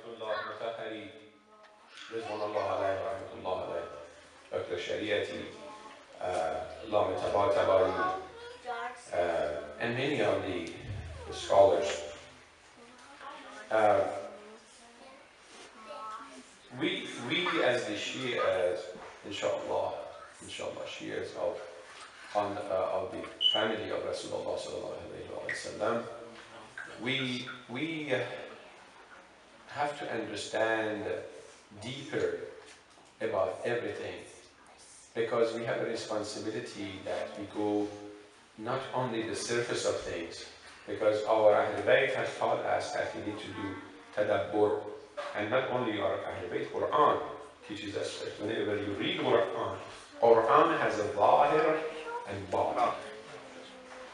الله مطهری رضوان الله علیه و رحمت الله علیه Dr. Shariati, Lama Tabatabai, and many of the scholars. We as the Shias, inshallah, Shias of the family of Rasulullah sallallahu alaihi wasallam, we have to understand deeper about everything, because we have a responsibility that we go not only the surface of things, because our Ahl Bayt has taught us that we need to do tadabbur, and not only our Ahl Bayt, Quran teaches us that whenever you read Quran has a zahir and batin.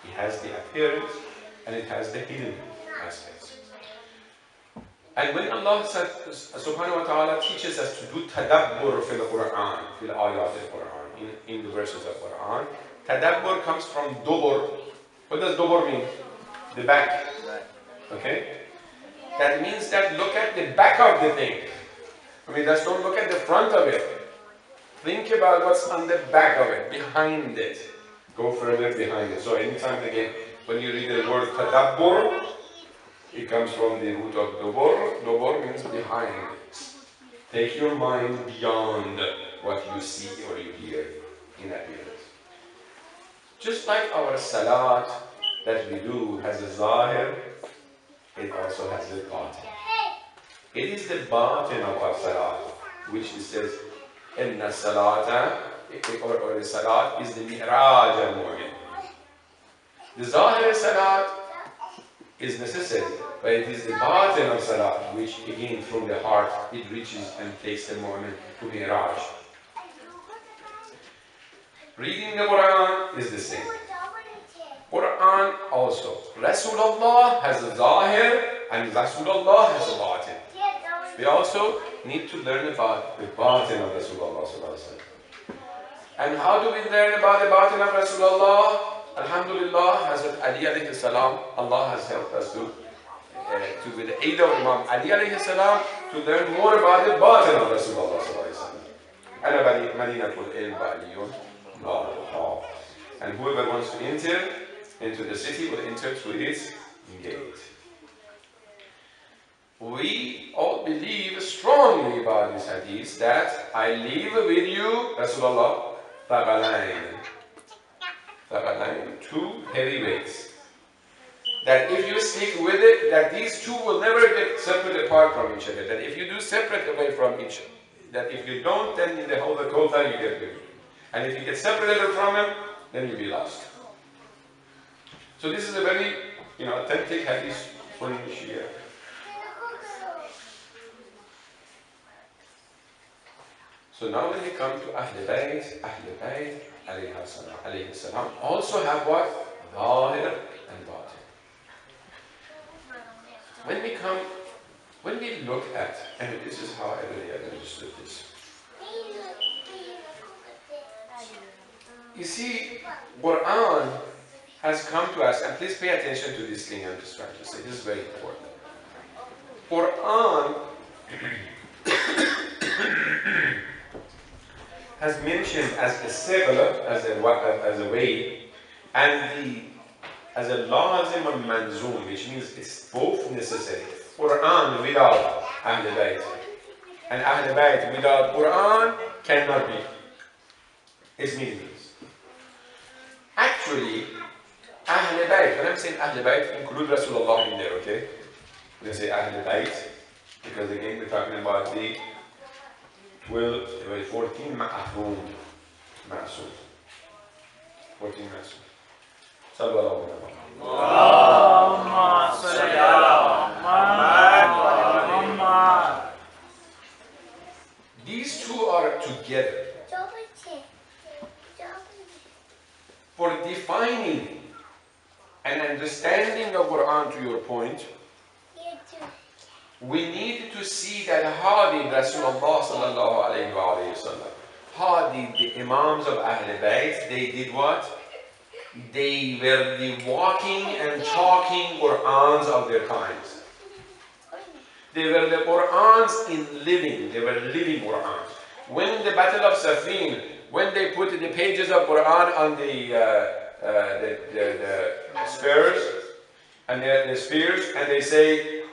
It has the appearance and it has the hidden aspects. And when Allah subhanahu wa ta'ala teaches us to do tadabbur fil Quran, fil ayat al-Quran, in the verses of Quran, tadabbur comes from dubur. What does dubur mean? The back. Okay? That means that look at the back of the thing. I mean, just don't look at the front of it. Think about what's on the back of it, behind it. Go further behind it. So anytime again, when you read the word tadabbur, it comes from the root of dubur. Dubur means behind. Take your mind beyond what you see or you hear in appearance. Just like our salat that we do has a zahir, it also has a batin. It is the batin of our salat, which it says, Inna salata, or the salat is the mi'raj al-mu'min. The zahir salat is necessary, but it is the batin of salat, which again from the heart, it reaches and takes the mu'min to mi'raj. Reading the Quran is the same. Quran also. Rasulullah has a zahir and Rasulullah has a batin. We also need to learn about the batin of Rasulullah. And how do we learn about the batin of Rasulullah? Alhamdulillah, Hazrat Ali alayhi salam, Allah has helped us to with the aid of Imam Ali alayhi salam, to learn more about the batin of Rasulullah. أنا مدينة العلم وعلي بابها. And whoever wants to enter into the city will enter through its gate. We all believe strongly about this hadith that I leave with you, Rasulullah, two heavy weights. That if you stick with it, that these two will never get separate apart from each other. That if you do separate away from each other, that if you don't, then in the whole kota you get with it. And if you get separated from him, then you'll be lost. So this is a very, authentic hadith from the Shia. So now when we come to Ahl Bayt, alayhi salam, also have what? Zahir and batin. When we look at, and this is how I really understood this. You see, Quran has come to us, and please pay attention to this thing I'm just trying to say. This is very important. Quran has mentioned as a sigla, as a way, and as a lazim and manzoom, which means it's both necessary. Quran without Ahl Bayt, and Ahl Bayt without Quran cannot be. It's meaningless. Actually, Ahl Bayt, when I'm saying Ahl Bayt, include Rasulullah in there, okay? When I say Ahl Bayt, because again we're talking about the 14 ma'hum, 14 ma'sum. Sallu ala Muhammad. Allahumma salli ala Muhammad. These two are together for defining and understanding of Quran. To your point, we need to see that how did Rasulullah sallallahu alayhi wa sallam, how did the Imams of Ahl Bayt, they did what? They were the walking and talking Qur'ans of their times. They were the Qur'ans in living. They were living Qur'ans. When the Battle of Siffin, when they put the pages of Qur'an on the spears, and the spears, and they say,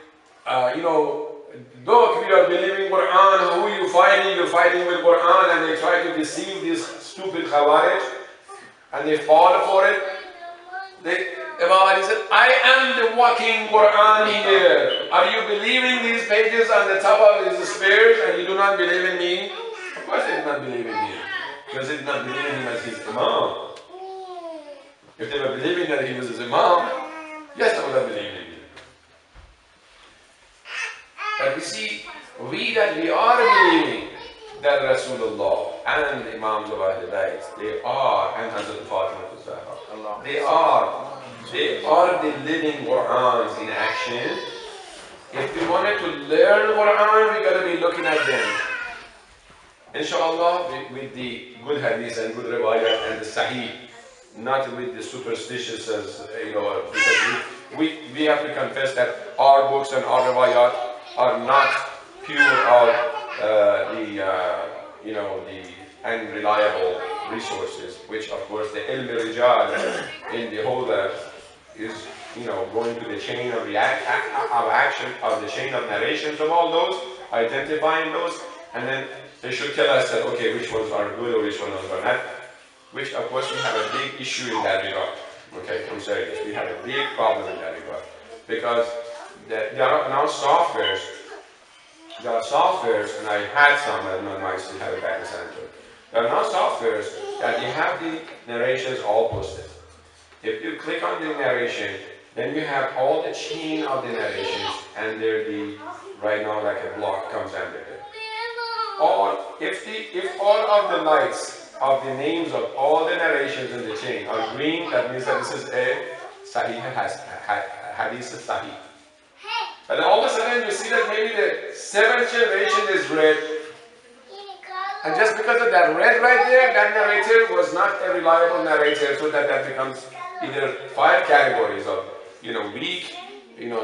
look, we are believing Qur'an, who are you fighting? You're fighting with Qur'an, and they try to deceive these stupid Khawarij, and they fall for it. Imam Ali said, I am the walking Qur'an here. Are you believing these pages on the top of his spears, and you do not believe in me? Of course they did not believe in him, because they did not believe in him as his Imam. If they were believing that he was his Imam, yes, they would have believed in him. But we see, we are believing that Rasulullah and the Imams of Ahlul Bayt, they are, and Hazrat Fatima al-Zahra, they are the living Qur'ans in action. If we wanted to learn Qur'an, we got to be looking at them. Inshallah, with the good hadith and good riwayat and the sahih, not with the superstitious, because we have to confess that our books and our riwayat are not pure of the unreliable resources, which of course the ilm rijal in the holder is going to the chain of action of the chain of narrations of all those, identifying those, and then they should tell us that okay, which ones are good or which ones are not. Which of course we have a big issue in that regard. Okay, I'm serious. We have a big problem in that regard because there are now softwares. There are softwares, and I had some. I don't know, I still have it back in San Antonio. There are now softwares that you have the narrations all posted. If you click on the narration, then you have all the chain of the narrations, and right now like a block comes under it. If all of the lights of the names of all the narrations in the chain are green, that means that this is a Sahih Hadith Sahih. But then all of a sudden you see that maybe the 7th generation is red. And just because of that red right there, that narrator was not a reliable narrator, so that becomes either 5 categories of, weak,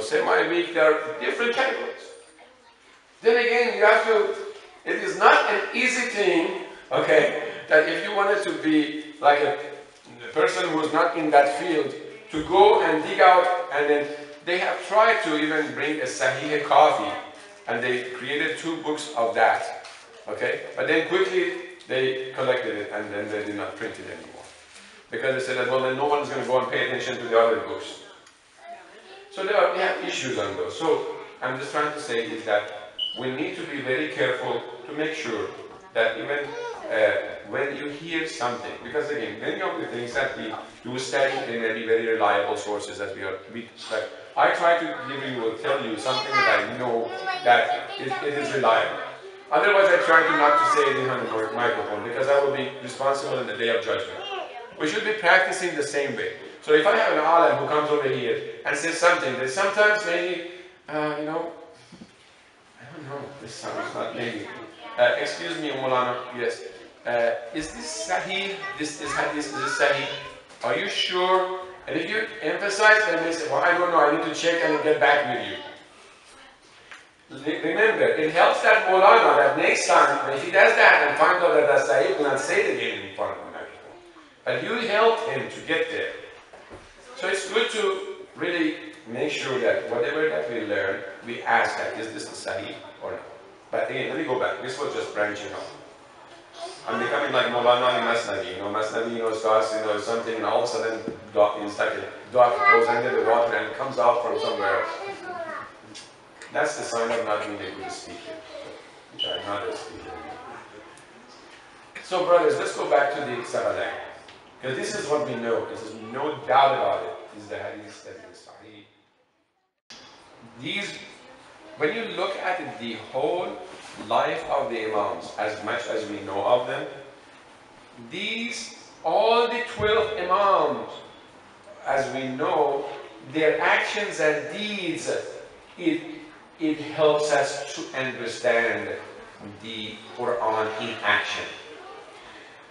semi-weak. There are different categories. Then again, it is not an easy thing, okay, that if you wanted to be like a person who is not in that field, to go and dig out, and then they have tried to even bring a Sahih Kafi, and they created 2 books of that, okay, but then quickly they collected it, and then they did not print it anymore, because they said that, well, then no one is going to go and pay attention to the other books. So they have issues on those. So I'm just trying to say is that we need to be very careful to make sure that even when you hear something, because again, many of the things that we do study, they may be very reliable sources that I try to tell you something that I know that it is reliable. Otherwise, I try to not to say it on the microphone, because I will be responsible in the day of judgment. We should be practicing the same way. So if I have an alim who comes over here and says something that sometimes maybe, I don't know, this sounds not maybe. Excuse me, Mulana, yes. Is this Sahih? This hadith, is this Sahih? Are you sure? And if you emphasize, then they say, well, I don't know, I need to check and get back with you. Remember, it helps that Mulana that next time, when he does that and finds out that that's Sahih, do not say it again in front of him. But you helped him to get there. So it's good to really make sure that whatever that we learn, we ask that, is this the Sahih or not? But again, let me go back. This was just branching out. I'm becoming like Maulana Masnavi. Masnavi starts, something, and all of a sudden, it's like a duck goes under the water and comes out from somewhere else. That's the sign of not being a good speaker. I'm not a speaker. So, brothers, let's go back to the Sahadah. Because this is what we know. There's no doubt about it. Is the hadith that is Sahih. When you look at the whole life of the Imams, as much as we know of them, all the 12 Imams, as we know, their actions and deeds, it helps us to understand the Quran in action.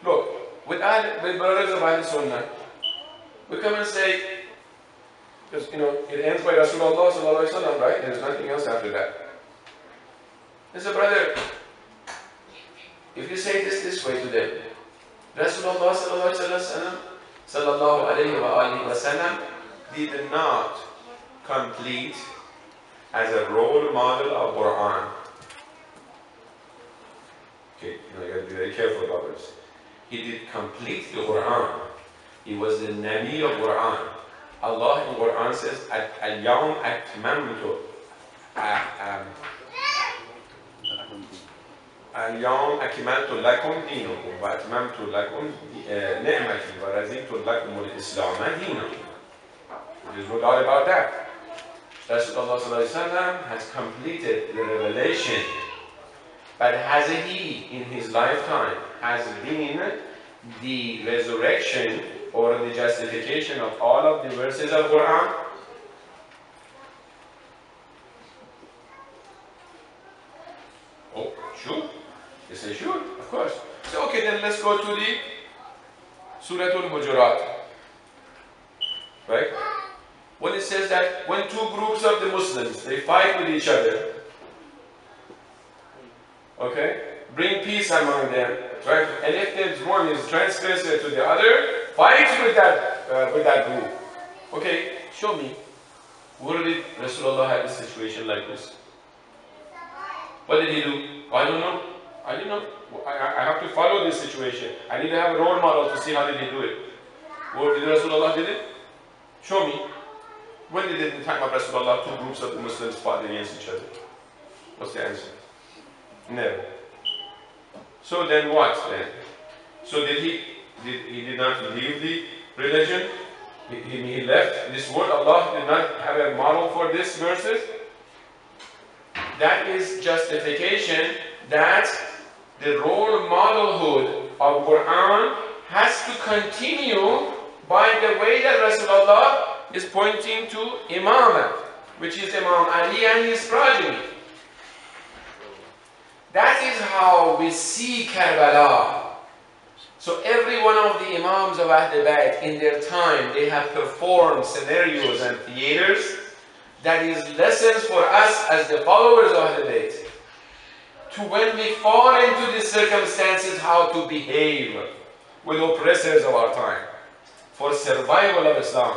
Look, with brothers of Ahl Sunnah, we come and say, because it ends by Rasulullah sallallahu alaihi wasallam, right? There's nothing else after that. He said, brother, if you say this way to them, Rasulullah sallallahu alayhi wa sallam did not complete as a role model of Quran. Okay, you have to be very careful about this. He did complete the Quran. He was the Nabi of Quran. Allah in Quran says, Al-Yawm Akmaltu اليوم أكملت لكم دينكم وأتممت لكم نعمتي ورضيت لكم الإسلام دينا. There's no doubt about that. Rasulullah has completed the revelation, but has he in his lifetime has been the resurrection or the justification of all of the verses of Quran? Oh, sure. They say sure, of course. So okay, then let's go to the Surah Al-Hujurat. Right? When it says that when two groups of the Muslims, they fight with each other, okay, bring peace among them, right? And if one is transgressor to the other, fight with that group. Okay, show me. Where did Rasulullah have a situation like this? What did he do? I don't know. I didn't know. I have to follow this situation. I need to have a role model to see how did he do it. Where did Rasulullah did it? Show me. When did in the time of Rasulullah two groups of the Muslims fought against each other? What's the answer? Never. So then what then? So he did not leave the religion? He left this world? Allah did not have a model for these verses? That is justification that the role modelhood of Quran has to continue by the way that Rasulullah is pointing to Imam, which is Imam Ali and his progeny. That is how we see Karbala. So every one of the Imams of Ahl Bayt in their time, they have performed scenarios and theaters that is lessons for us as the followers of Ahl Bayt. To when we fall into these circumstances, how to behave with oppressors of our time for survival of Islam.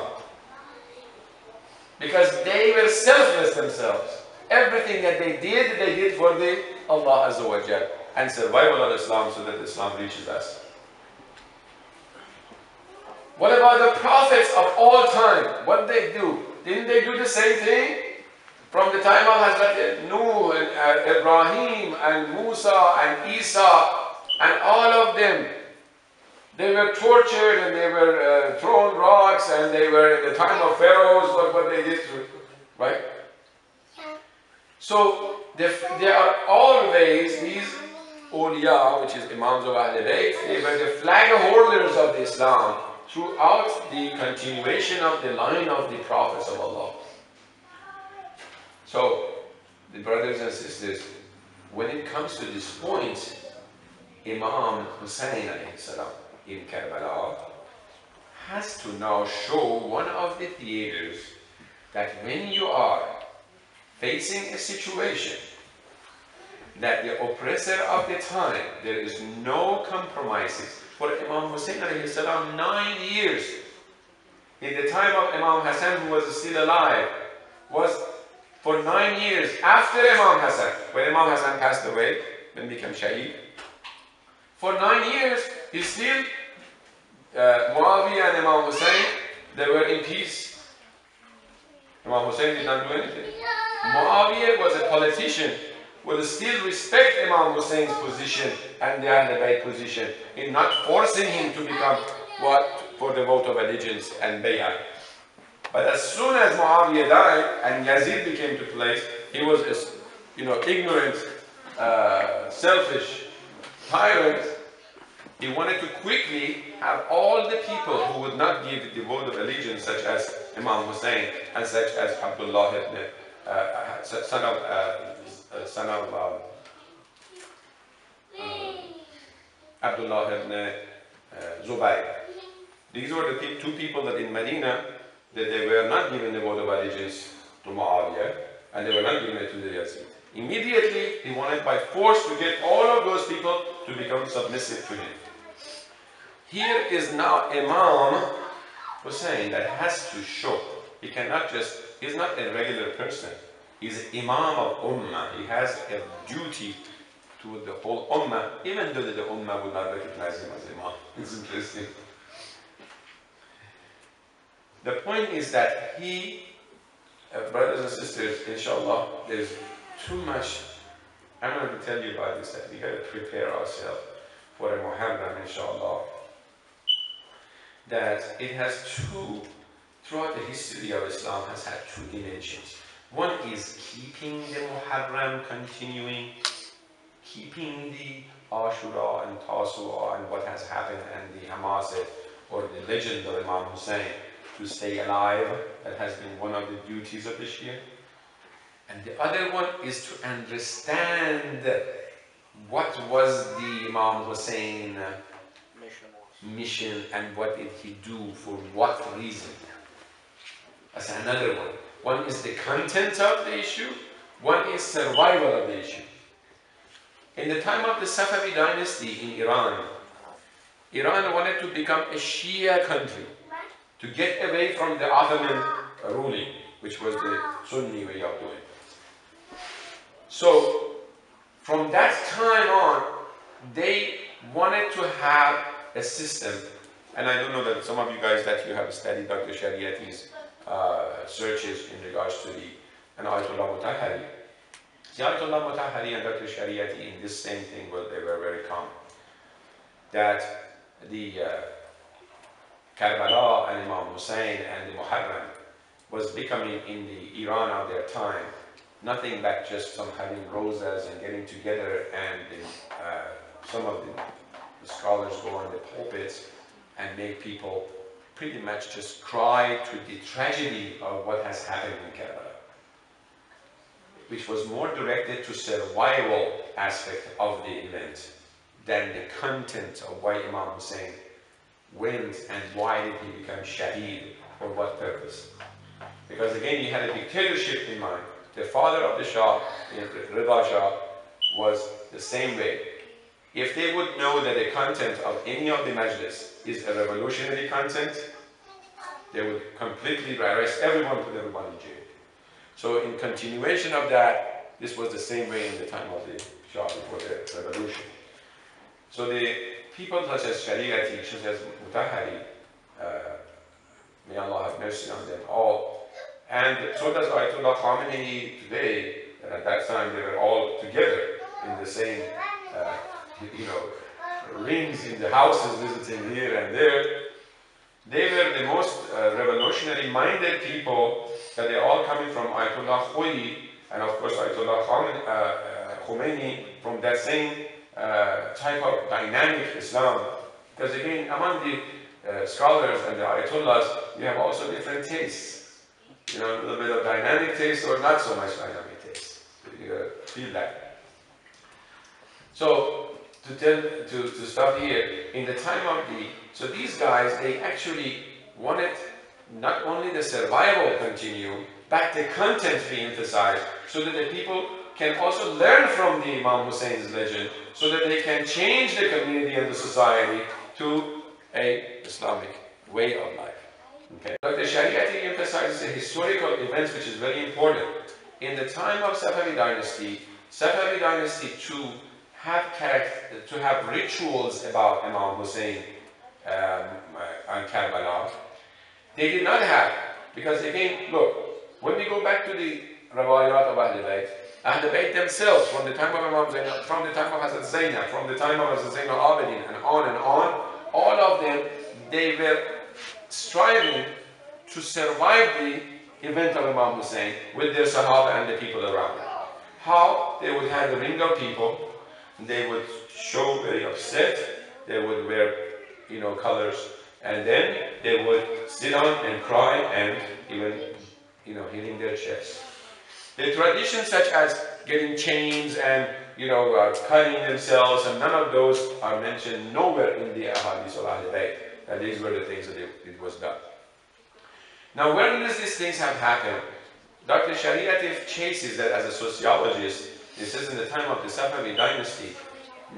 Because they were selfless themselves. Everything that they did for the Allah Azza wa Jal and survival of Islam so that Islam reaches us. What about the prophets of all time? What did they do? Didn't they do the same thing? From the time of Hazrat Nuh and Ibrahim and Musa and Isa and all of them, they were tortured and they were thrown rocks and they were in the time of pharaohs, what they did to, right? So there are always these awliya, which is Imams of Ahl Bayt, they were the flag holders of the Islam throughout the continuation of the line of the prophets of Allah. So, the brothers and sisters, when it comes to this point, Imam Hussain in Karbala has to now show one of the theaters that when you are facing a situation that the oppressor of the time, there is no compromises. For Imam Hussain 9 years, in the time of Imam Hassan, who was still alive, was for 9 years after Imam Hassan, when Imam Hassan passed away, then became Shaheed. For 9 years, he still, Muawiyah and Imam Hussain, they were in peace. Imam Hussain did not do anything. Muawiyah was a politician, would still respect Imam Hussein's position and the Ahl Bayt position in not forcing him to become what? For the vote of allegiance and bay'ah. But as soon as Muawiyah died and Yazid became to place, he was a, ignorant, selfish tyrant. He wanted to quickly have all the people who would not give the vote of allegiance, such as Imam Hussain and such as Abdullah ibn, son of Abdullah ibn Zubayr. These were the two people that in Medina, that they were not given the vote of allegiance to Muawiyah, and they were not given it to the Yazid. Immediately, he He wanted by force to get all of those people to become submissive to him. Here is now Imam Hussain that has to show. He cannot just, he's not a regular person. He's Imam of Ummah. He has a duty to the whole Ummah, even though the Ummah would not recognize him as Imam. It's interesting. The point is that he, brothers and sisters, inshallah, there's too much. I'm going to tell you about this, that we got to prepare ourselves for a Muharram, inshallah. That it has throughout the history of Islam, has had two dimensions. One is keeping the Muharram, continuing, keeping the Ashura and Tasu'a and what has happened, and the Hamaset, or the legend of Imam Hussain, to stay alive. That has been one of the duties of the Shia. And the other one is to understand what was the Imam Hussain mission and what did he do, for what reason. That's another one. One is the content of the issue, one is survival of the issue. In the time of the Safavid dynasty in Iran, Iran wanted to become a Shia country, to get away from the Ottoman ruling, which was the Sunni way of doing. So, from that time on, they wanted to have a system, and I don't know that some of you guys that you have studied Dr. Shariati's searches in regards to the Ayatollah Mutahhari. The Ayatollah Mutahhari and Dr. Shariati in this same thing, well, they were very common. That the Karbala and Imam Hussain and the Muharram was becoming, in the Iran of their time, nothing but just some having rosas and getting together, and some of the scholars go on the pulpits and make people pretty much just cry to the tragedy of what has happened in Karbala, which was more directed to survival aspect of the event than the content of why Imam Hussain went and why did he become Shaheed, for what purpose. Because again, you had a dictatorship in mind. The father of the Shah, Rida Shah, was the same way. If they would know that the content of any of the majlis is a revolutionary content, they would completely arrest everyone, put everyone in jail. So in continuation of that, this was the same way in the time of the Shah before the revolution. So the people such as Shariati, such as Mutahhari, may Allah have mercy on them all, and so does Ayatollah Khamenei today, and at that time they were all together in the same rings in the houses, visiting here and there. They were the most revolutionary minded people, that they all coming from Ayatollah Khoei, and of course Ayatollah Khomeini, from that same type of dynamic Islam. Because again, among the scholars and the Ayatollahs, you have also different tastes. You know, a little bit of dynamic taste or not so much dynamic taste. You gotta feel that. So, to stop here, in the time of so these guys, they actually wanted not only the survival continue, but the content be emphasized, so that the people can also learn from the Imam Hussein's legend, so that they can change the community and the society to a Islamic way of life. Okay. Dr. Shariati emphasizes the historical events, which is very important. In the time of Safavid dynasty too to have rituals about Imam Hussain and Karbala. They did not have, because again, look, when we go back to the Rawayat of Ahl Bayt themselves, from the time of Imam Zainab, from the time of Hazrat Zainab, from the time of Hazrat Zainal Abidin, and on, all of them, they were striving to survive the event of Imam Hussain with their Sahaba and the people around them. How? They would have a ring of people, they would show very upset, they would wear, colors, and then they would sit down and cry and even, hitting their chests. The traditions such as getting chains and, cutting themselves, and none of those are mentioned nowhere in the Ahadith of Ahl Bayt. And these were the things that it was done. Now, when does these things have happened? Dr. Shariati chases that as a sociologist. it says in the time of the Safavid dynasty,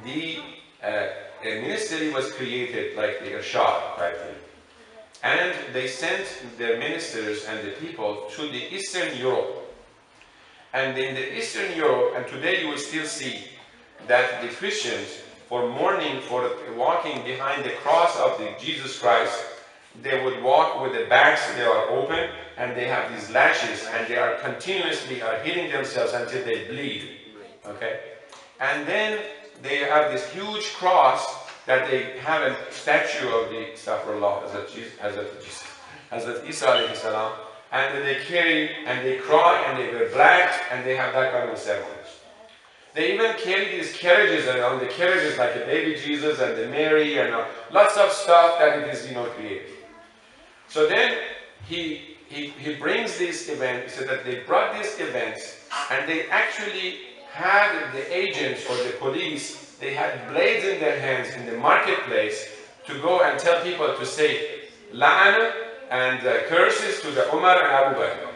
the a ministry was created like the Irshad right there. And they sent their ministers and the people to the Eastern Europe. And in the Eastern Europe, and today you will still see that the Christians, for mourning, for walking behind the cross of the Jesus Christ, they would walk with the backs, they are open, and they have these lashes, and they are continuously hitting themselves until they bleed. Okay? And then they have this huge cross that they have a statue of the Astaghfirullah, Hazrat Isa alayhi salam, and they carry and they cry and they wear black and they have that kind of ceremonies. They even carry these carriages, and on the carriages like a baby Jesus and the Mary and lots of stuff that it is, created. So then he brings this event, so that they brought these events, and they actually had the agents or the police, they had blades in their hands in the marketplace to go and tell people to say la'ana and curses to the Umar and Abu Bakr.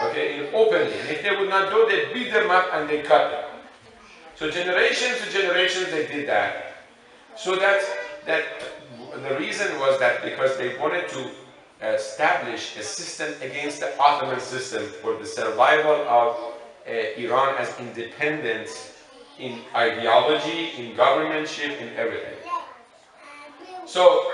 Okay, openly. And if they would not do, they beat them up and they cut them. So generations to generations they did that. So that the reason was that because they wanted to establish a system against the Ottoman system for the survival of Iran as independence in ideology, in governmentship, in everything. So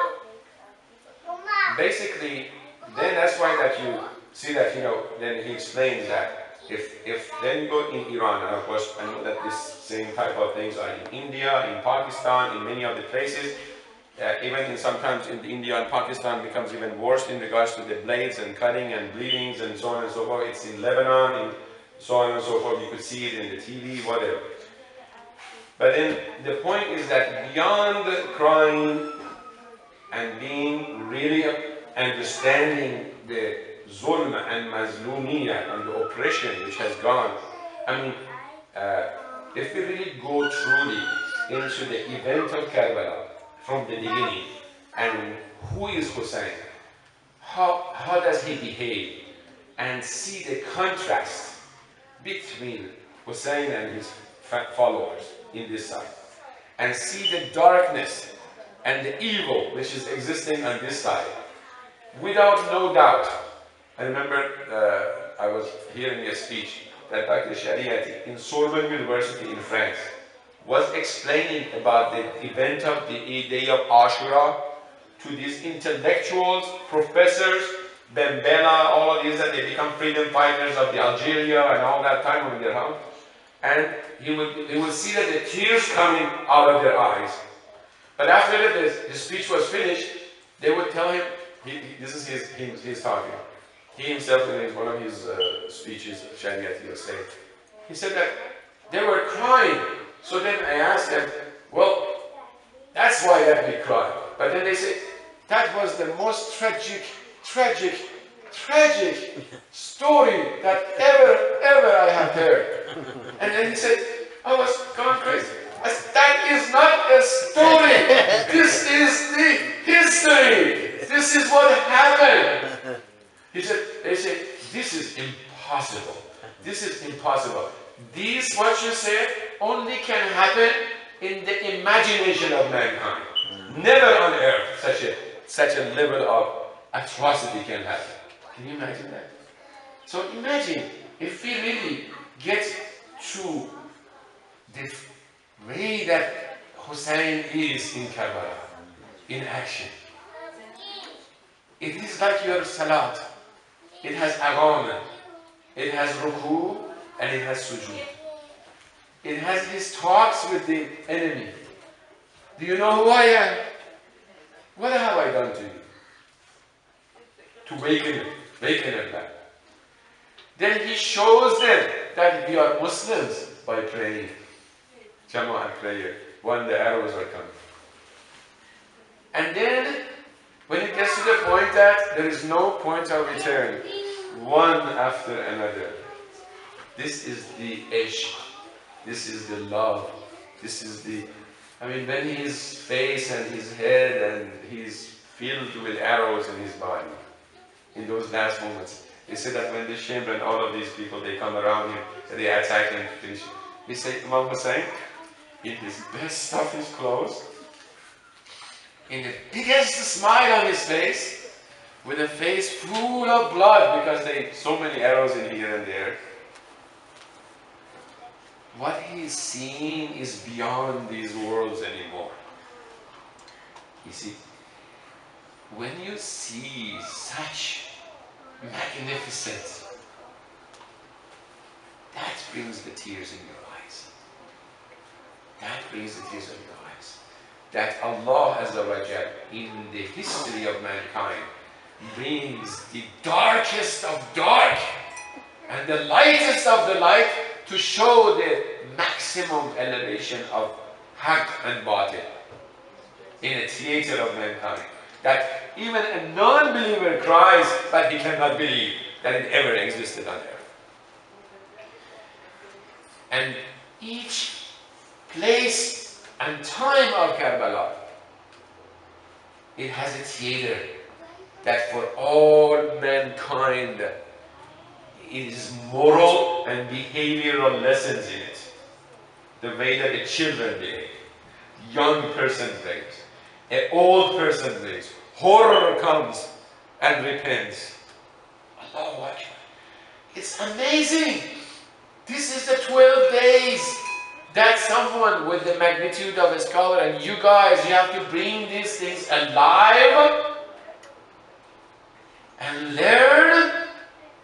basically, then that's why that you see that, then he explains that if then you go in Iran, and of course I know that this same type of things are in India, in Pakistan, in many of the places, even in sometimes in India and Pakistan becomes even worse in regards to the blades and cutting and bleedings and so on and so forth. It's in Lebanon, in so on and so forth. You could see it in the TV, whatever. But then the point is that beyond crying and being really understanding the zulm and mazlumiyah and the oppression which has gone, I mean, if we really go truly into the event of Karbala from the beginning, and who is Hussain, how does he behave, and see the contrast between Hussain and his followers in this side, and see the darkness and the evil which is existing on this side, without no doubt. I remember I was hearing a speech that Dr. Shariati in Sorbonne University in France was explaining about the event of the day of Ashura to these intellectuals, professors, Bembela, all of these, that they become freedom fighters of the Algeria and all that time when they're home. And he would see that the tears coming out of their eyes. But after that, his speech was finished, they would tell him, this is his talking. He himself, in one of his speeches, Shariati was saying, he said that they were crying. So then I asked them, well, that's why that we cry. But then they said, that was the most tragic story that ever I have heard. And then he said, I was gone crazy. I said, that is not a story. This is the history. This is what happened. He said, they said, this is impossible. This is impossible. This, what you said, only can happen in the imagination of mankind. Never on earth such a level of atrocity can happen. Can you imagine that? So imagine if we really get to the way that Hussain is in Karbala, in action. It is like your salat. It has agha, it has ruku, and it has sujood. It has his talks with the enemy. Do you know who I am? What have I done to you? To waken them back. Then he shows them that we are Muslims by praying. Jama'at prayer, when the arrows are coming. And then, when it gets to the point that there is no point of return, one after another, this is the ishq, this is the love, this is the, when his face and his head and he's filled with arrows in his body, in those last moments. He said that when the Shimr and all of these people, they come around him, they attack him, finish him. we say Imam Hussain, in his best of his clothes, in the biggest smile on his face, with a face full of blood because they so many arrows in here and there. What he is seeing is beyond these worlds anymore. You see, when you see such magnificence, that brings the tears in your eyes. That brings the tears in your eyes. That Allah Azza wa Jal, in the history of mankind, brings the darkest of dark and the lightest of the light to show the maximum elevation of haqq and batil in a theater of mankind. That even a non-believer cries, but he cannot believe that it ever existed on earth. And each place and time of Karbala, it has a theater that for all mankind is moral and behavioral lessons in it. The way that the children behave, young person behaves, an old person behaves, horror comes and repents. Allahu Akbar. It's amazing. This is the 12 days that someone with the magnitude of a scholar, and you guys, you have to bring these things alive and learn.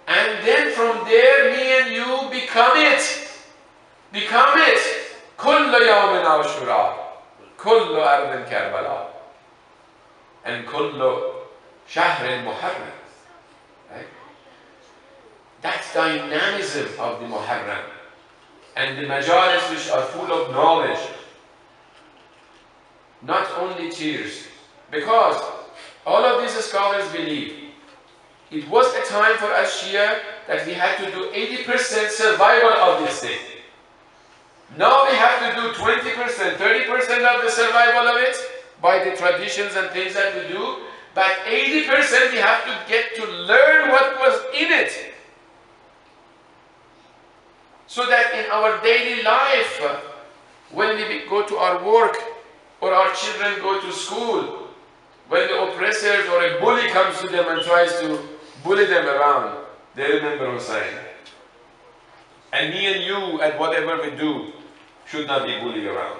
And then from there, me and you become it. Become it. Kullu yawmin ashura. Kullu ardin Karbala. And kullu shahrin Muharram. Right? That's dynamism of the Muharram. And the majalis which are full of knowledge. Not only tears. Because all of these scholars believe it was a time for us Shia that we had to do 80% survival of this thing. Now we have to do 20%, 30% of the survival of it by the traditions and things that we do. But 80% we have to get to learn what was in it. So that in our daily life, when we go to our work or our children go to school, when the oppressors or a bully comes to them and tries to bully them around, they remember Hussain. And me and you, at whatever we do, should not be bullied around.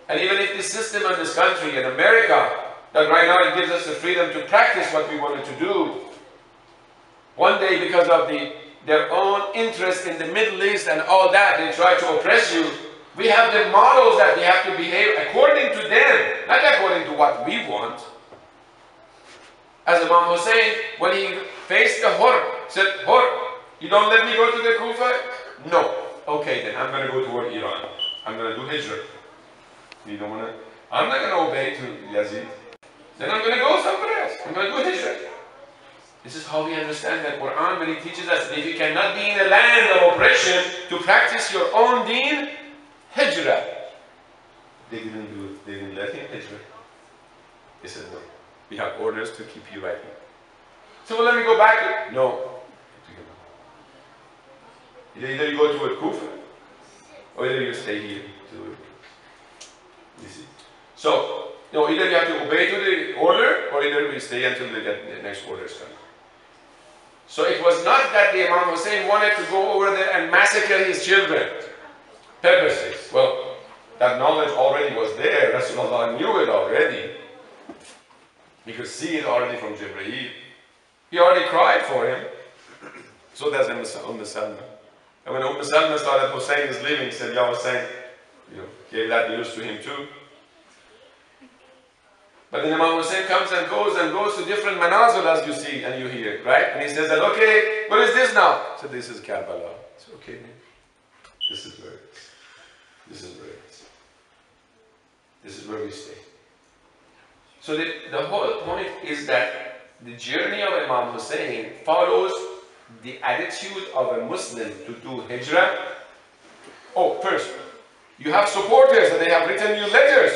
And even if the system in this country, in America, that right now it gives us the freedom to practice what we wanted to do, one day because of their own interest in the Middle East and all that, they try to oppress you. We have the models that we have to behave according to them, not according to what we want. As Imam Hussain, when he faced the Hur, said, Hur, you don't let me go to the Kufa? No. Okay, then I'm going to go toward Iran. I'm going to do Hijrah. You don't want to? I'm not going to obey to Yazid. Then I'm going to go somewhere else. I'm going to do Hijrah. This is how we understand that Quran when it teaches us that if you cannot be in a land of oppression to practice your own deen, Hijrah. They didn't do it. They didn't let him Hijrah. He said, no. We have orders to keep you right here. So well, let me go back. No. Either you go to a Kufa, or either you stay here. You see. So, either you have to obey to the order, or either we stay until the next orders come. So it was not that the Imam Hussain wanted to go over there and massacre his children purposely. Well, that knowledge already was there. Rasulullah knew it already. He could see it already from Jibreel. He already cried for him. So does Salma. And when Salma saw that Hussain is leaving, he said, Ya Hussain, gave that news to him too. But then Imam Hussain comes and goes to different manazil as you see and you hear, right? And he says that, okay, what is this now? So this is Karbala. It's okay, man. This is where it is. This is where it is. This is where we stay. So the whole point is that the journey of Imam Hussain follows the attitude of a Muslim to do Hijrah. Oh, first, you have supporters and they have written you letters.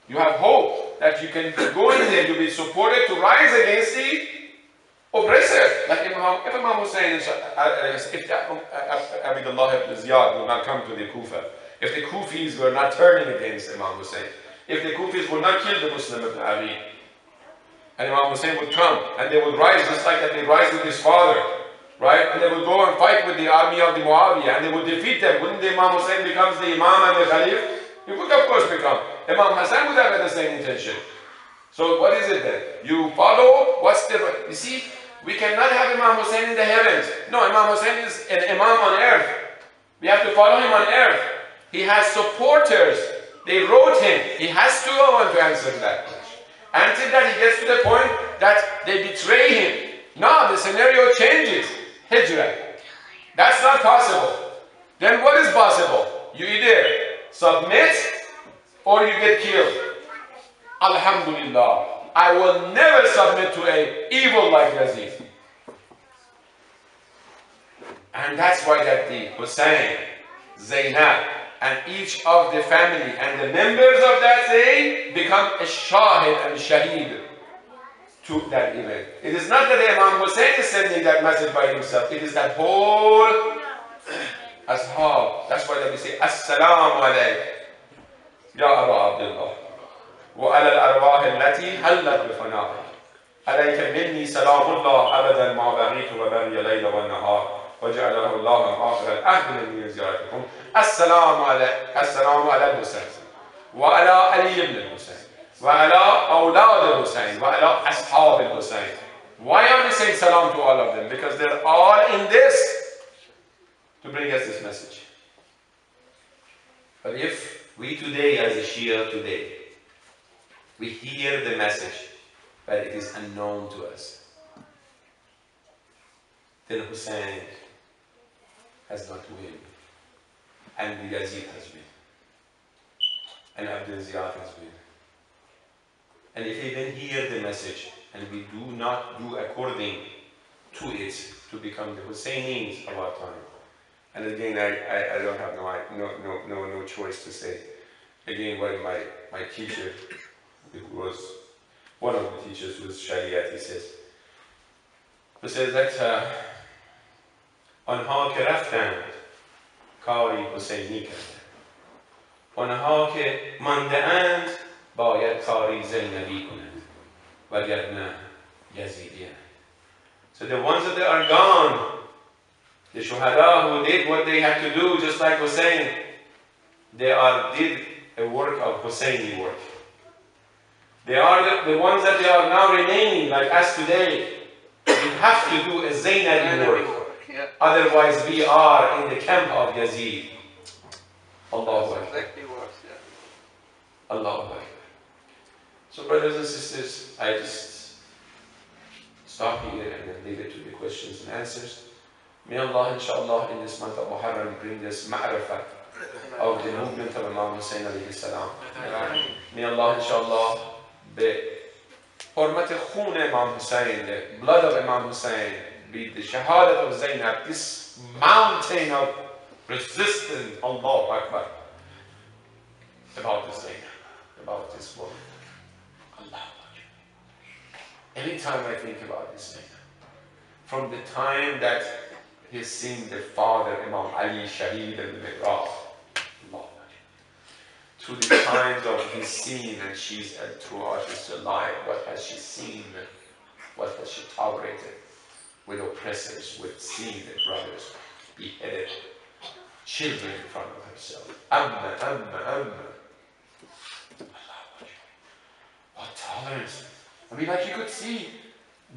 You have hope that you can go in there, you'll be supported to rise against the oppressor. Like if Imam Hussain, if Abdullah ibn Ziyad would not come to the Kufa, if the Kufis were not turning against Imam Hussain, if the Kufis would not kill the Muslim ibn Ali, and Imam Hussain would come, and they would rise just like that they rise with his father, right? And they would go and fight with the army of the Muawiyah, and they would defeat them. Wouldn't the Imam Hussain becomes the Imam and the Khalif? He would of course become. Imam Hassan would have had the same intention. So what is it then? You follow, what's the, you see, we cannot have Imam Hussain in the heavens. No, Imam Hussain is an Imam on earth. We have to follow him on earth. He has supporters. They wrote him. He has to go on to answer that. Until that he gets to the point that they betray him. Now the scenario changes. Hijrah. That's not possible. Then what is possible? You either submit or you get killed. Alhamdulillah. I will never submit to an evil like Yazid. And that's why that the Hussain, Zainab, and each of the family and the members of that day become a shahid and shaheed to that event. It is not that Imam Hussain is sending that message by himself. It is that whole ashab. That's why we say, Assalamu alayk, Ya Aba Abdullah, wa ala al-arwah allati hallat bifana'ik. Alayka minni salamullah abadan ma baghitu wa bariya layla wa nahar. وجعله الله آخر العهد من زيارتكم السلام على الحسين وعلى علي بن الحسين وعلى أولاد الحسين وعلى أصحاب الحسين. Why are we saying salam to all of them? Because they're all in this to bring us this message. But if we today, as a Shia today, we hear the message but it is unknown to us, then Hussein has not win, and Yazid has win, and Abdul Ziyad has win. And if we then hear the message and we do not do according to it to become the Hussainis of our time, and again I don't have no choice to say. Again, when my teacher, who was one of the teachers who was Shariat, he says that آنها که رفتند کاری حسینی کردند، آنها که مانده اند باید کاری زینبی کنند وگرنه یزیدی‌اند. So the ones that are gone, the shuhada who did what they had to do, just like Hussein, they did a work of Husseini work. They are the ones that they are now remaining, like us today. We have to do a Zainabi work. Otherwise, we are in the camp of Yazid. Allahu Akbar. Allahu Akbar. So, brothers and sisters, I just stop here and then leave it to the questions and answers. May Allah, inshallah, in this month of Muharram, bring this ma'rifah of the movement of Imam Hussain alayhi salam. May Allah, inshallah, be hurmat khun Imam Hussain, the blood of Imam Hussain, be the shahadat of Zainab, this mountain of resistance, Allahu Akbar, about this Zainab, about this woman. Allahu Akbar. Anytime I think about this Zainab, from the time that he's seen the father, Imam Ali, Shaheed and the Mihrab, to the times of he's seen and she's throughout his life, what has she seen, what has she tolerated with oppressors, with seeing the brothers beheaded, children in front of herself. Amma. What tolerance. I mean, like you could see,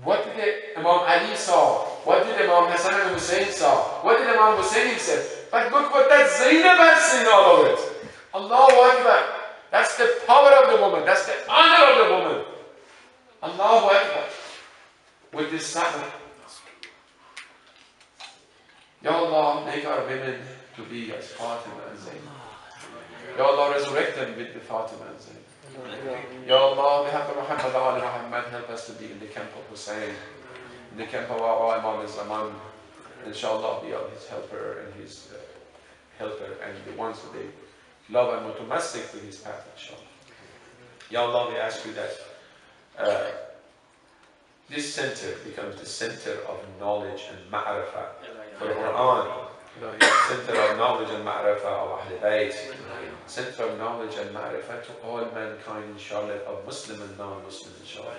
what did Imam Ali saw? What did Imam Hassan and Hussein saw? What did Imam Hussein said? But look what that Zainab has seen all of it. Allahu Akbar. That's the power of the woman. That's the honor of the woman. Allahu Akbar. With this sabr. Ya Allah, make our women to be as Fatima and Zainab. Ya Allah, resurrect them with the Fatima and Zainab. Ya Allah, we have the Muhammad Ali Muhammad, help us to be in the camp of Hussein, in the camp of our Imam al-Zaman. Inshallah, be his helper and his helper and the ones that they love and mutamasik to his path, inshallah. Ya Allah, we ask you that this center becomes the center of knowledge and ma'rifah for the Quran, center of knowledge and ma'rifah of Ahl Bayt, center of knowledge and ma'rifah to all mankind, inshallah, of Muslim and non-Muslim, inshallah.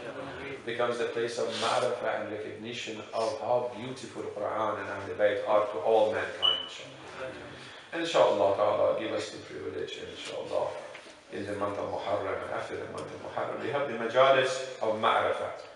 Becomes the place of ma'rifah and recognition of how beautiful Quran and Ahl Bayt are to all mankind, inshallah. And inshallah ta'ala, give us the privilege, inshallah, in the month of Muharram and after the month of Muharram, we have the majalis of ma'rifah.